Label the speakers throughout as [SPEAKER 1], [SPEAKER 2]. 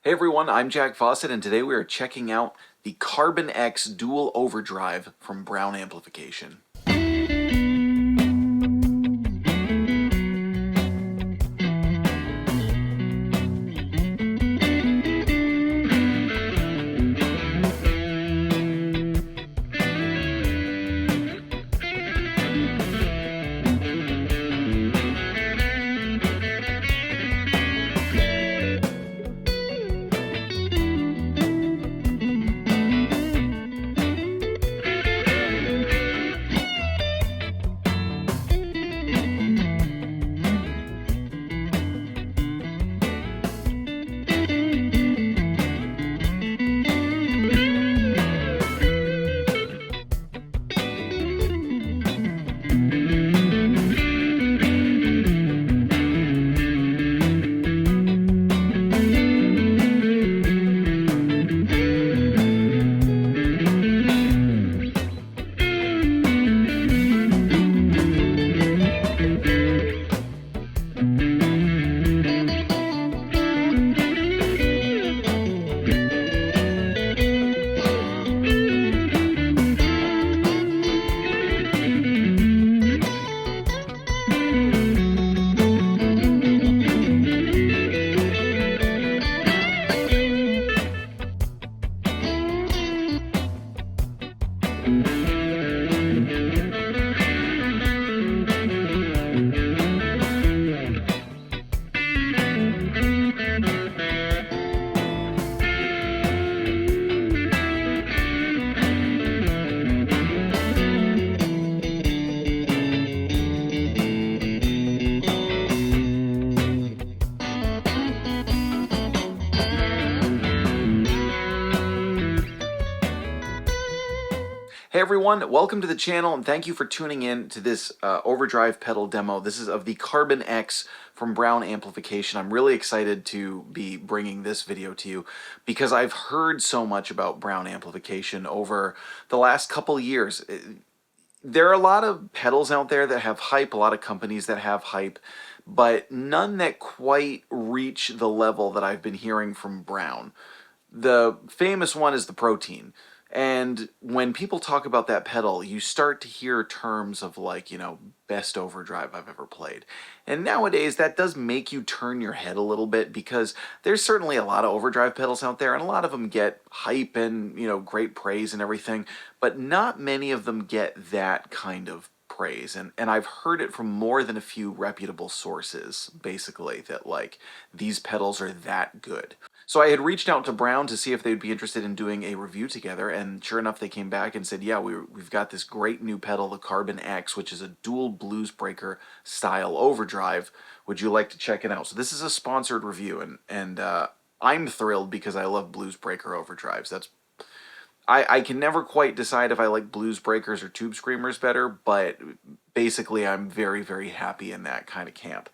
[SPEAKER 1] Hey everyone, I'm Jack Fossett, and today we are checking out the Carbon X Dual Overdrive from Browne Amplification. Hey everyone, welcome to the channel and thank you for tuning in to this overdrive pedal demo. This is of the Carbon X from Browne Amplification. I'm really excited to be bringing this video to you because I've heard so much about Browne Amplification over the last couple years. There are a lot of pedals out there that have hype, a lot of companies that have hype, but none that quite reach the level that I've been hearing from Browne. The famous one is the Protein. And when people talk about that pedal, you start to hear terms of like, best overdrive I've ever played. And nowadays that does make you turn your head a little bit because there's certainly a lot of overdrive pedals out there and a lot of them get hype and, great praise and everything, but not many of them get that kind of praise. And I've heard it from more than a few reputable sources, basically, that like these pedals are that good. So I had reached out to Browne to see if they'd be interested in doing a review together, and sure enough, they came back and said, yeah, we've got this great new pedal, the Carbon X, which is a dual Bluesbreaker style overdrive. Would you like to check it out? So this is a sponsored review, and I'm thrilled because I love Bluesbreaker overdrives. I can never quite decide if I like Bluesbreakers or Tube Screamers better, but basically I'm very, very happy in that kind of camp.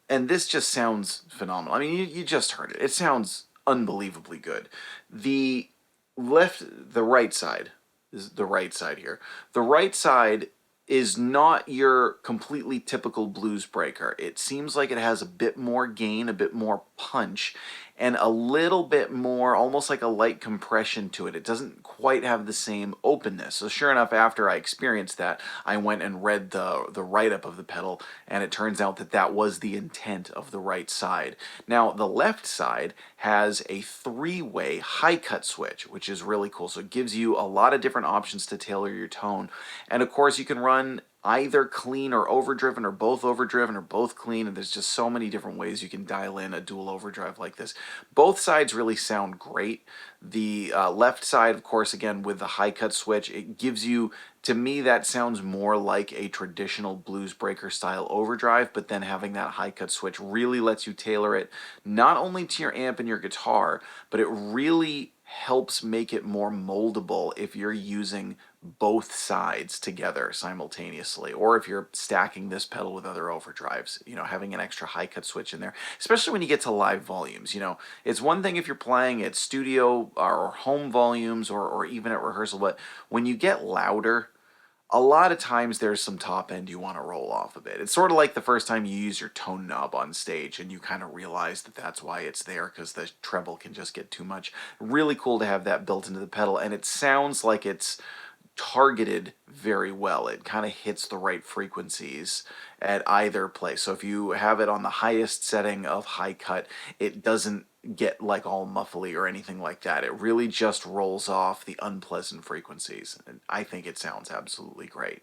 [SPEAKER 1] And this just sounds phenomenal. I mean, you just heard it. It sounds unbelievably good. The right side is the right side here. The right side is not your completely typical Bluesbreaker. It seems like it has a bit more gain, a bit more punch, and a little bit more, almost like a light compression to it. It doesn't quite have the same openness. So sure enough, after I experienced that, I went and read the write-up of the pedal, and it turns out that that was the intent of the right side. Now, the left side has a three-way high-cut switch, which is really cool. So it gives you a lot of different options to tailor your tone. And of course, you can run either clean or overdriven or both clean, and there's just so many different ways you can dial in a dual overdrive like this. Both sides really sound great. The left side, of course, again with the high cut switch, it gives you, to me that sounds more like a traditional Bluesbreaker style overdrive, but then having that high cut switch really lets you tailor it not only to your amp and your guitar, but it really helps make it more moldable if you're using both sides together simultaneously, or if you're stacking this pedal with other overdrives, having an extra high cut switch in there, especially when you get to live volumes. It's one thing if you're playing at studio or home volumes or even at rehearsal, but when you get louder, a lot of times there's some top end you want to roll off a bit. It's sort of like the first time you use your tone knob on stage and you kind of realize that that's why it's there, because the treble can just get too much. Really cool to have that built into the pedal, and it sounds like it's targeted very well. It kind of hits the right frequencies at either place. So if you have it on the highest setting of high cut, it doesn't get like all muffly or anything like that. It really just rolls off the unpleasant frequencies, and I think it sounds absolutely great.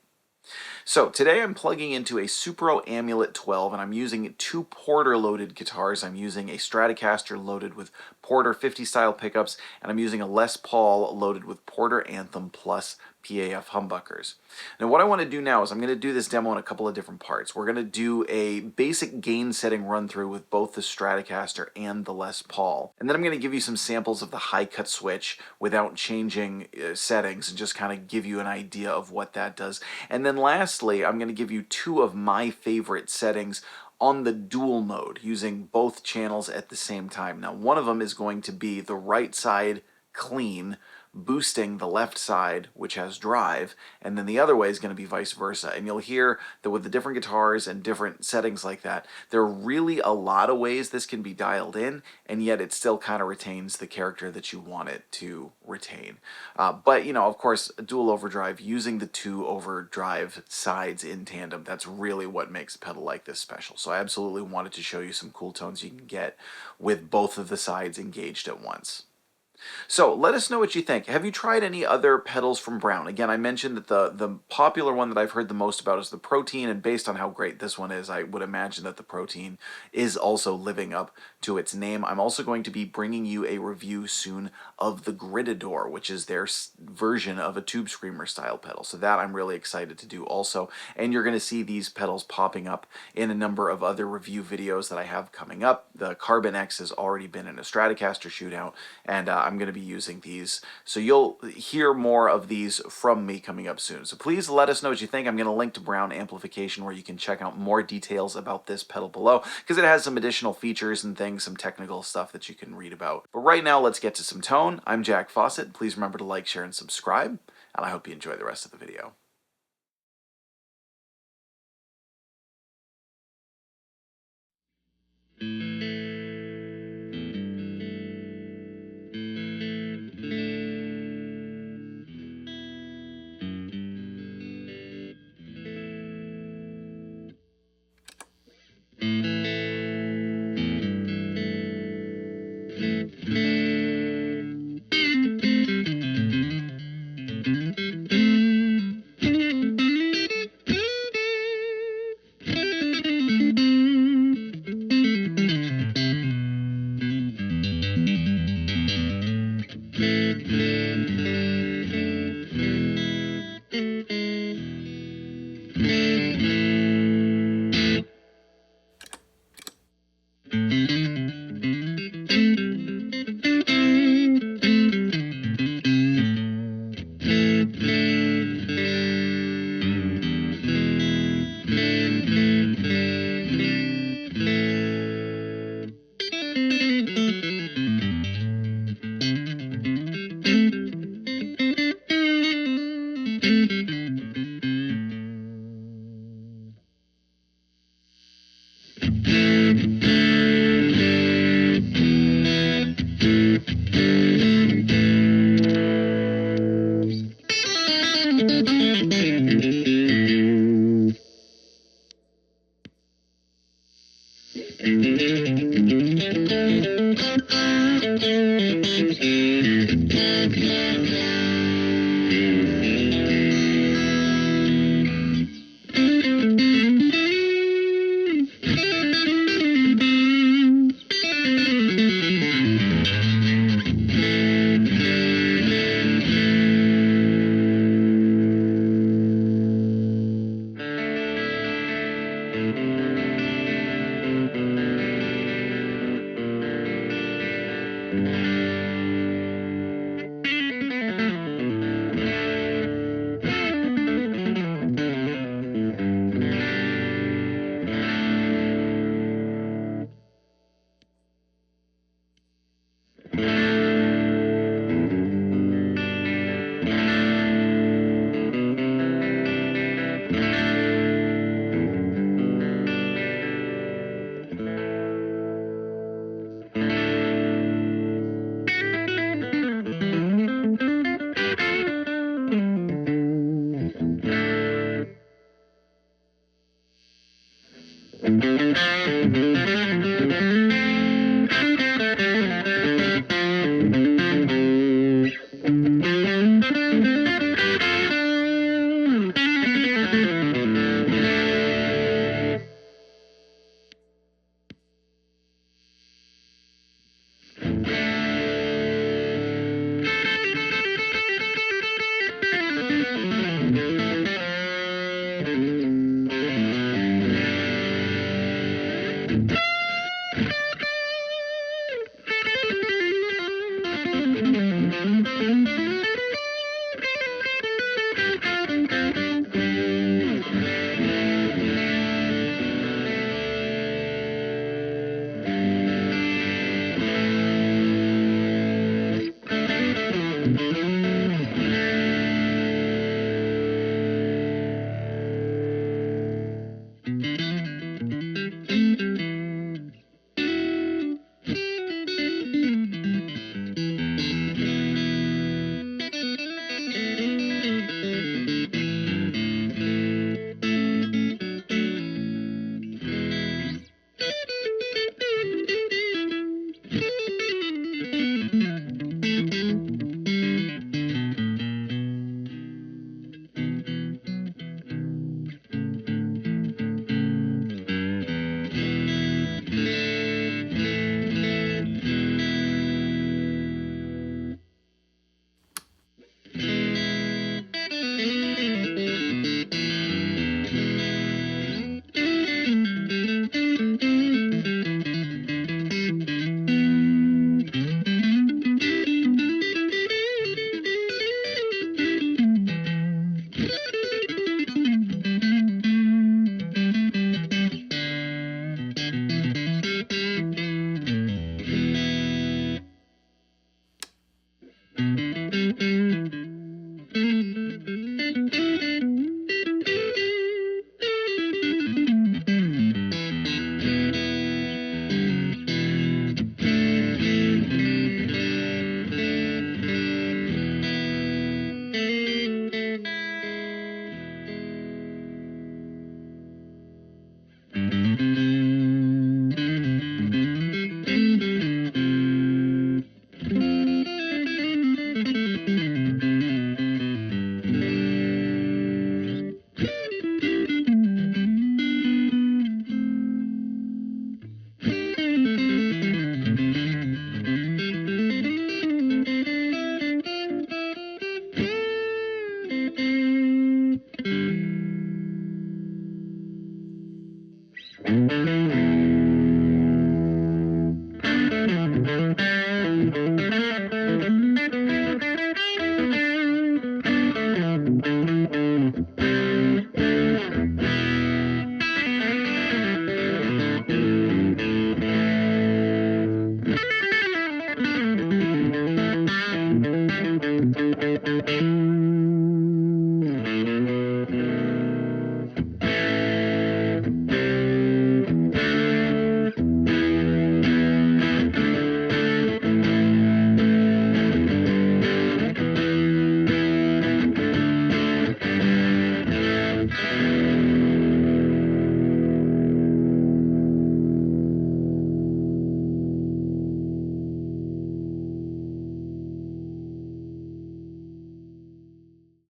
[SPEAKER 1] So today I'm plugging into a Supro Amulet 12, and I'm using two Porter loaded guitars. I'm using a Stratocaster loaded with Porter 50 style pickups, and I'm using a Les Paul loaded with Porter Anthem plus PAF humbuckers. Now what I want to do now is I'm going to do this demo in a couple of different parts. We're going to do a basic gain setting run through with both the Stratocaster and the Les Paul. And then I'm going to give you some samples of the high cut switch without changing settings, and just kind of give you an idea of what that does. And then lastly, I'm going to give you two of my favorite settings on the dual mode, using both channels at the same time. Now one of them is going to be the right side clean, boosting the left side, which has drive, and then the other way is going to be vice versa. And you'll hear that with the different guitars and different settings like that, there are really a lot of ways this can be dialed in, and yet it still kind of retains the character that you want it to retain. But, you know, of course, dual overdrive, using the two overdrive sides in tandem, that's really what makes a pedal like this special. So I absolutely wanted to show you some cool tones you can get with both of the sides engaged at once. So let us know what you think. Have you tried any other pedals from Browne? Again, I mentioned that the popular one that I've heard the most about is the Protein, and based on how great this one is, I would imagine that the Protein is also living up to its name. I'm also going to be bringing you a review soon of the Gridador, which is their version of a Tube Screamer style pedal. So that I'm really excited to do also, and you're going to see these pedals popping up in a number of other review videos that I have coming up. The Carbon X has already been in a Stratocaster shootout, and I'm going to be using these. So you'll hear more of these from me coming up soon. So please let us know what you think. I'm going to link to Browne Amplification where you can check out more details about this pedal below, because it has some additional features and things, some technical stuff that you can read about. But right now, let's get to some tone. I'm Jack Fossett. Please remember to like, share, and subscribe, and I hope you enjoy the rest of the video.